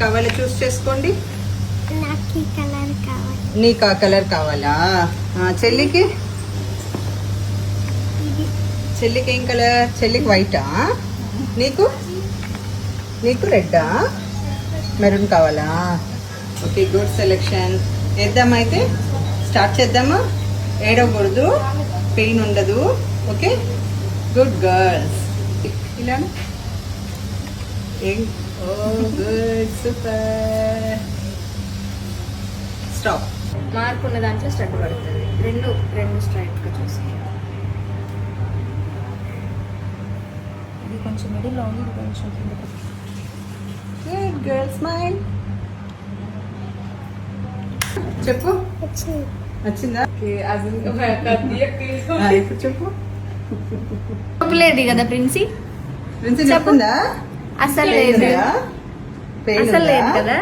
కావాలి చూస్ చేసుకోండి. నాకు ఈ కలర్ కావాలి. నీకు ఆ కలర్ కావాలా? చెల్లికి చెల్లికి ఏం కలర్? చెల్లికి వైటా? నీకు నీకు రెడ్డా? మెరూన్ కావాలా? Okay, good selection. వేద్దామా? అయితే స్టార్ట్ చేద్దామా? ఏడవకూడదు, పెయిన్ ఉండదు. Okay, good girls. ఇలా ఓ గుడ్, సూపర్. స్టాప్. మార్క్ ఉన్న దాంట్లో స్ట్రెట్ పడుతుంది. రెండు స్ట్రైట్గా చూసుకోండి. ఇది కొంచెం మిడిల్లో ఉంది, ఇది కొంచెం కిందకి. Good girl, smile. చెప్పు, వచ్చిందా? ఇప్పుడు చెప్పు. లేదు కదా ప్రిన్సీ? ప్రిన్సీ చెప్పుందా? అసలు లేదు, అసలు లేదు కదా.